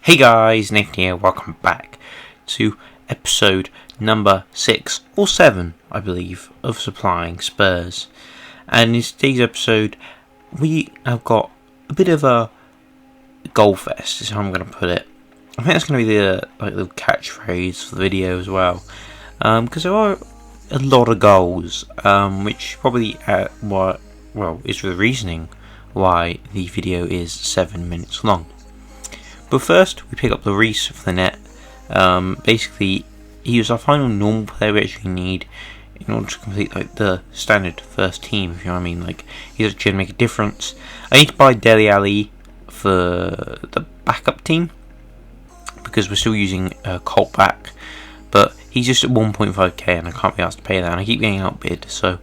Hey guys, Nathan here, welcome back to episode number 6 or 7, I believe, of Supplying Spurs. And in today's episode, we have got a bit of a GOALFEST, is how I'm going to put it. I think that's going to be the little catchphrase for the video as well. Because there are a lot of goals, which probably is the reasoning why the video is 7 minutes long. But first, we pick up the Reese for the net. Basically, he was our final normal player we actually need in order to complete the standard first team, if you know what I mean. He's actually going to make a difference. I need to buy Dele Alli for the backup team, because we're still using Colt back. But he's just at 1.5k and I can't be asked to pay that, and I keep getting outbid, so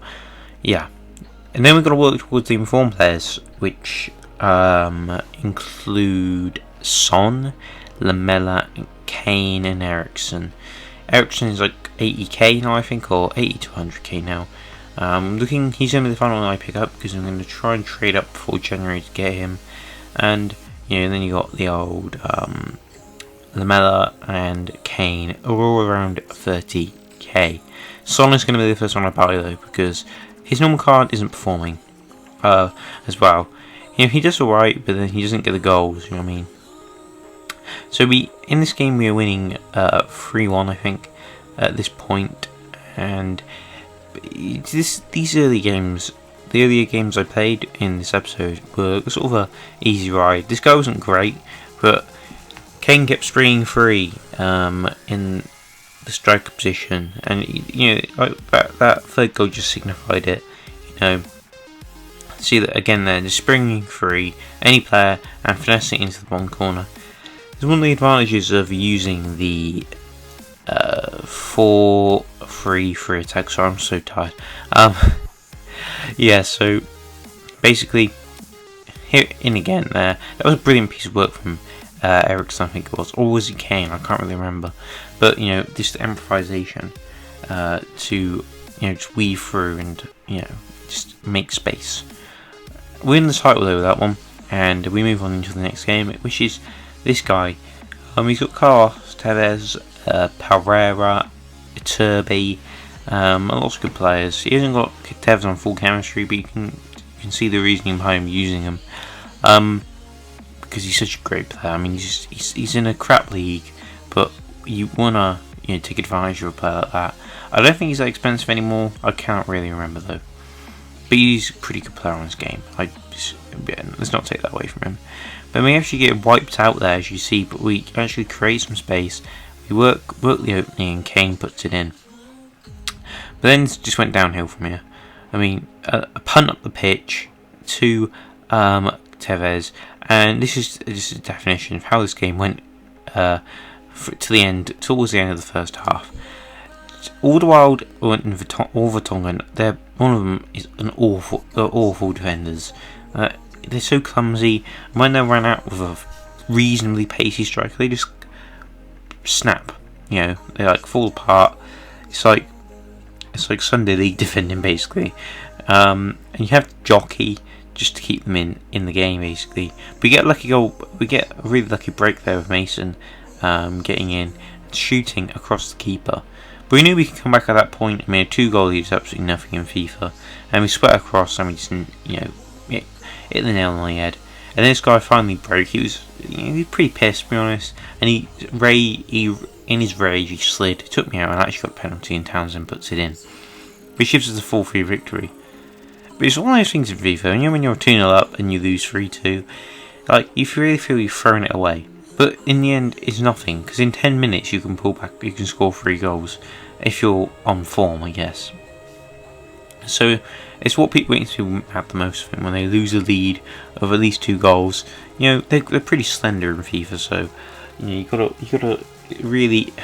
yeah. And then we've got to work towards the informed players, which include Son, Lamella, Kane and Eriksen. Eriksen is 80k now, I think, or 80 to 100k now. He's going to be the final one I pick up, because I'm going to try and trade up before January to get him. And then you got the old Lamella and Kane are all around 30k. Son is going to be the first one I buy though, because his normal card isn't performing as well. He does alright, but then he doesn't get the goals, you know what I mean. So in this game we are winning 3-1, I think, at this point. And these early games, the earlier games I played in this episode were sort of a easy ride. This guy wasn't great, but Kane kept springing free in the striker position, and that third goal just signified it. See that again there, just springing free any player and finessing into the bottom corner. It's one of the advantages of using the 4-3-3 attack. Sorry, I'm so tired. Yeah, so basically here in again there, that was a brilliant piece of work from Eriksen, I think it was, or was it Kane? I can't really remember. But this improvisation to just weave through and just make space. We win the title though with that one, and we move on into the next game, which is this guy. He's got Carlos, Tevez, Pereira, Iturbe, lots of good players. He hasn't got Tevez on full chemistry, but you can see the reasoning behind using him. Because he's such a great player. I mean, he's in a crap league, but you wanna take advantage of a player like that. I don't think he's that expensive anymore. I can't really remember though. But he's a pretty good player on this game. Let's not take that away from him. But we actually get wiped out there, as you see. But we actually create some space. We work the opening, and Kane puts it in. But then it just went downhill from here. I mean, a punt up the pitch to Tevez, and this is just a definition of how this game went towards the end of the first half. Alderweireld and Vertonghen, one of them is they're awful defenders. They're so clumsy. When they run out with a reasonably pacey striker, they just snap. They fall apart. It's like Sunday League defending basically. And you have to jockey just to keep them in the game basically. But we get a lucky goal. We get a really lucky break there with Mason getting in and shooting across the keeper. But we knew we could come back at that point. I mean, a 2-goal lead is absolutely nothing in FIFA, and we split across and we just hit the nail on the head. And then this guy finally broke. He was pretty pissed, to be honest. And he in his rage he slid, took me out, and actually got a penalty, and Townsend puts it in, which gives us a 4-3 victory. But it's one of those things in FIFA. When you're 2-0 up and you lose 3-2, you really feel you've thrown it away. But in the end, it's nothing, because in 10 minutes you can pull back, you can score 3 goals if you're on form, I guess. So it's what people have the most of it when they lose a lead of at least 2 goals. They're pretty slender in FIFA, so you gotta really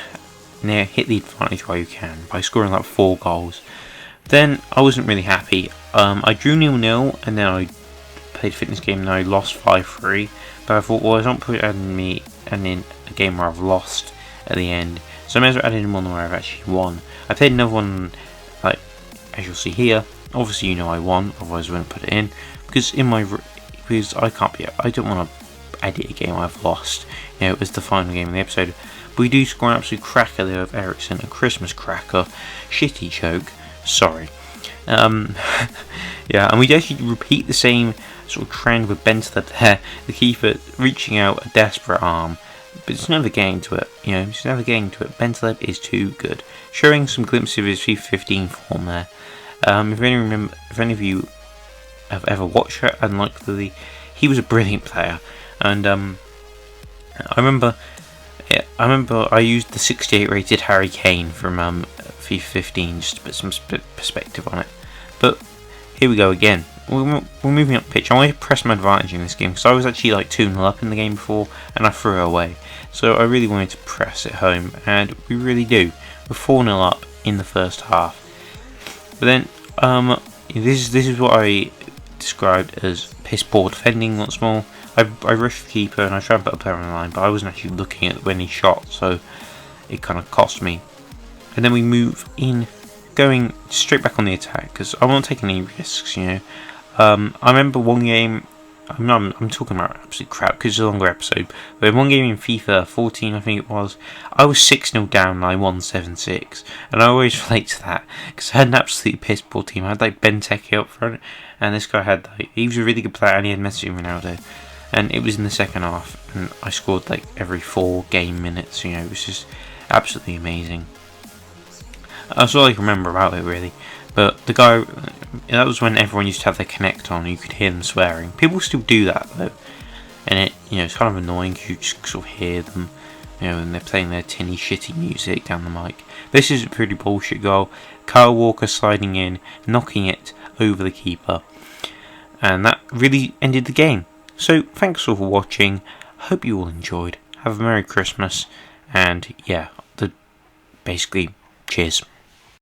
hit the advantage while you can by scoring 4 goals. Then I wasn't really happy. I drew 0-0, and then I played a fitness game and I lost 5-3. But I thought, well, I don't put it in a game where I've lost at the end, so I may as well add in one where I've actually won. I played another one, as you'll see here. Obviously, I won, otherwise I wouldn't put it in, because I don't want to edit a game I've lost. it was the final game of the episode. But we do score an absolute cracker there of Ericsson, a Christmas cracker, shitty choke. Sorry. Yeah, and we actually repeat the same sort of trend with Bentleb there, the keeper reaching out a desperate arm, but it's never getting to it. He's never getting to it. Bentleb is too good. Showing some glimpses of his FIFA 15 form there. If any of you have ever watched it, unlikely, he was a brilliant player, and I remember I used the 68 rated Harry Kane from FIFA 15 just to put some perspective on it. But here we go again. We're moving up pitch. I want to press my advantage in this game because I was actually like 2-0 up in the game before and I threw it away. So I really wanted to press it home, and we really do. We're 4-0 up in the first half. But then this is what I described as piss poor defending once more. I rushed the keeper and I tried to put a player on the line, but I wasn't actually looking at when he shot, so it kind of cost me. And then we move in, going straight back on the attack because I won't take any risks. I remember one game. I'm talking about absolute crap because it's a longer episode. But in one game in FIFA 14, I think it was, I was 6-0 down and I won 7-6, and I always relate to that because I had an absolutely piss poor team. I had like Benteke up front, and this guy had he was a really good player, and he had Messi and Ronaldo. And it was in the second half, and I scored like every 4 game minutes. It was just absolutely amazing. That's all I can remember about it, really. But the guy, that was when everyone used to have their Connect on, and you could hear them swearing. People still do that though, and it's kind of annoying because you just sort of hear them, and they're playing their tinny, shitty music down the mic. This is a pretty bullshit goal. Kyle Walker sliding in, knocking it over the keeper, and that really ended the game. So, thanks all for watching. Hope you all enjoyed. Have a Merry Christmas. And, yeah, basically, cheers.